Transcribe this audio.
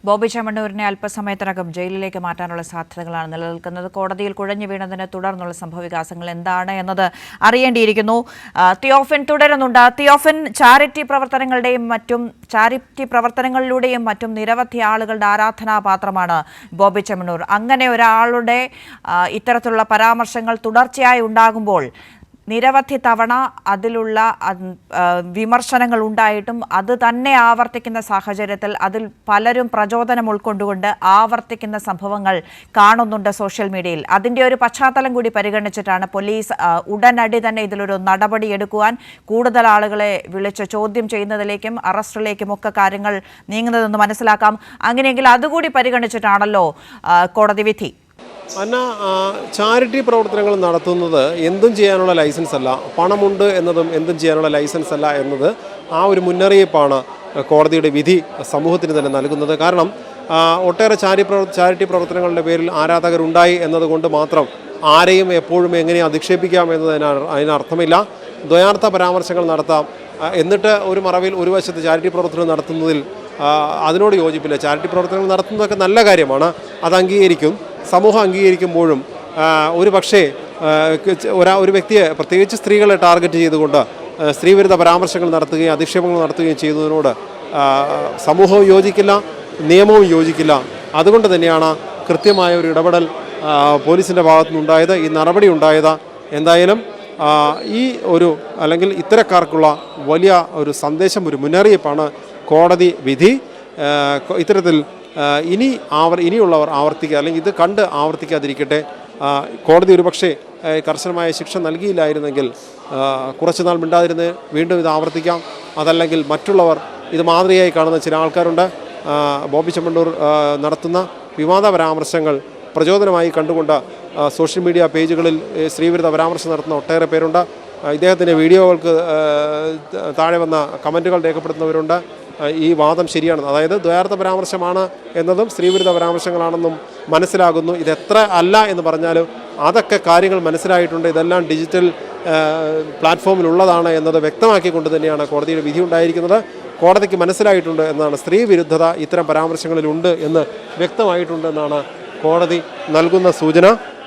ബോബി ചെമ്മണ്ണൂരിനെ അല്പസമയത്തിനകം ജയിലിലേക്ക് മാറ്റാനുള്ള സാധ്യതകളാണ് നിലനിൽക്കുന്നത്. കോടതിയിൽ കുഴഞ്ഞു വീണതിനെ തുടർന്നുള്ള സംഭവവികാസങ്ങൾ എന്താണ് എന്നത് അറിയേണ്ടിയിരിക്കുന്നു. തിയോഫിൻ തുടരുന്നുണ്ട്. തിയോഫിൻ, ചാരിറ്റി പ്രവർത്തനങ്ങളിലൂടെയും മറ്റും നിരവധി ആളുകളുടെ ആരാധനാപാത്രമാണ് ബോബി ചെമ്മണ്ണൂർ. അങ്ങനെ ഒരാളുടെ ഇത്തരത്തിലുള്ള പരാമർശങ്ങൾ തുടർച്ചയായി ഉണ്ടാകുമ്പോൾ നിരവധി തവണ അതിലുള്ള വിമർശനങ്ങൾ ഉണ്ടായിട്ടും അത് തന്നെ ആവർത്തിക്കുന്ന സാഹചര്യത്തിൽ അതിൽ പലരും പ്രചോദനം ഉൾക്കൊണ്ടുകൊണ്ട് ആവർത്തിക്കുന്ന സംഭവങ്ങൾ കാണുന്നുണ്ട് സോഷ്യൽ മീഡിയയിൽ. അതിൻ്റെ ഒരു പശ്ചാത്തലം കൂടി പരിഗണിച്ചിട്ടാണ് പോലീസ് ഉടനടി തന്നെ ഇതിലൊരു നടപടിയെടുക്കുവാൻ, കൂടുതൽ ആളുകളെ വിളിച്ച് ചോദ്യം ചെയ്യുന്നതിലേക്കും അറസ്റ്റിലേക്കും ഒക്കെ കാര്യങ്ങൾ നീങ്ങുന്നതെന്ന് മനസ്സിലാക്കാം. അങ്ങനെയെങ്കിൽ അതുകൂടി പരിഗണിച്ചിട്ടാണല്ലോ കോടതി വിധി. അന്ന ചാരിറ്റി പ്രവർത്തനങ്ങൾ നടത്തുന്നത് എന്തും ചെയ്യാനുള്ള ലൈസൻസ് അല്ല, പണമുണ്ട് എന്നതും എന്തും ചെയ്യാനുള്ള ലൈസൻസ് അല്ല എന്നത് ആ ഒരു മുന്നറിയിപ്പാണ് കോടതിയുടെ വിധി സമൂഹത്തിന് തന്നെ നൽകുന്നത്. കാരണം ഒട്ടേറെ ചാരിറ്റി പ്രവർത്തനങ്ങളുടെ പേരിൽ ആരാധകരുണ്ടായി എന്നതുകൊണ്ട് മാത്രം ആരെയും എപ്പോഴും എങ്ങനെ അധിക്ഷേപിക്കാം എന്നതിന് അതിനർത്ഥമില്ല. ദ്വയാർത്ഥ പരാമർശങ്ങൾ നടത്താം, എന്നിട്ട് ഒരു മറവിൽ ഒരു വശത്ത് ചാരിറ്റി പ്രവർത്തനം നടത്തുന്നതിൽ അതിനോട് യോജിപ്പില്ല. ചാരിറ്റി പ്രവർത്തനങ്ങൾ നടത്തുന്നതൊക്കെ നല്ല കാര്യമാണ്, അത് അംഗീകരിക്കും. സമൂഹം അംഗീകരിക്കുമ്പോഴും ഒരു പക്ഷേ ഒരു വ്യക്തിയെ, പ്രത്യേകിച്ച് സ്ത്രീകളെ ടാർഗറ്റ് ചെയ്തുകൊണ്ട് സ്ത്രീവിരുദ്ധ പരാമർശങ്ങൾ നടത്തുകയും അധിക്ഷേപങ്ങൾ നടത്തുകയും ചെയ്യുന്നതിനോട് സമൂഹവും യോജിക്കില്ല, നിയമവും യോജിക്കില്ല. അതുകൊണ്ട് തന്നെയാണ് കൃത്യമായ ഒരു ഇടപെടൽ പോലീസിൻ്റെ ഭാഗത്തുനിന്നുണ്ടായത്, ഈ നടപടി ഉണ്ടായത്. എന്തായാലും ഈ ഒരു അല്ലെങ്കിൽ ഇത്തരക്കാർക്കുള്ള വലിയ ഒരു സന്ദേശം, ഒരു മുന്നറിയിപ്പാണ് കോടതി വിധി. ഇത്തരത്തിൽ ഇനിയുള്ളവർ ആവർത്തിക്കുക, അല്ലെങ്കിൽ ഇത് കണ്ട് ആവർത്തിക്കാതിരിക്കട്ടെ. കോടതി ഒരുപക്ഷെ കർശനമായ ശിക്ഷ നൽകിയില്ലായിരുന്നെങ്കിൽ കുറച്ചുനാൾ മിണ്ടാതിരുന്ന് വീണ്ടും ഇത് ആവർത്തിക്കാം. അതല്ലെങ്കിൽ മറ്റുള്ളവർ ഇത് മാതൃകയായി കാണുന്ന ചില ആൾക്കാരുണ്ട്. ബോബി ചെമ്മണ്ണൂർ നടത്തുന്ന വിവാദ പരാമർശങ്ങൾ പ്രചോദനമായി കണ്ടുകൊണ്ട് സോഷ്യൽ മീഡിയ പേജുകളിൽ സ്ത്രീവിരുദ്ധ പരാമർശം നടത്തുന്ന ഒട്ടേറെ പേരുണ്ട്. ഇദ്ദേഹത്തിൻ്റെ വീഡിയോകൾക്ക് താഴെ വന്ന കമൻറ്റുകൾ രേഖപ്പെടുത്തുന്നവരുണ്ട്. ഈ വാദം ശരിയാണ്, അതായത് ദ്വയാർത്ഥ പരാമർശമാണ് എന്നതും സ്ത്രീവിരുദ്ധ പരാമർശങ്ങളാണെന്നും മനസ്സിലാകുന്നു. ഇതെത്ര അല്ല എന്ന് പറഞ്ഞാലും അതൊക്കെ കാര്യങ്ങൾ മനസ്സിലായിട്ടുണ്ട്. ഇതെല്ലാം ഡിജിറ്റൽ പ്ലാറ്റ്ഫോമിലുള്ളതാണ് എന്നത് വ്യക്തമാക്കിക്കൊണ്ട് തന്നെയാണ് കോടതിയുടെ വിധി ഉണ്ടായിരിക്കുന്നത്. കോടതിക്ക് മനസ്സിലായിട്ടുണ്ട് എന്നാണ്, സ്ത്രീ വിരുദ്ധത ഇത്തരം പരാമർശങ്ങളിലുണ്ട് എന്ന് വ്യക്തമായിട്ടുണ്ട് എന്നാണ് കോടതി നൽകുന്ന സൂചന.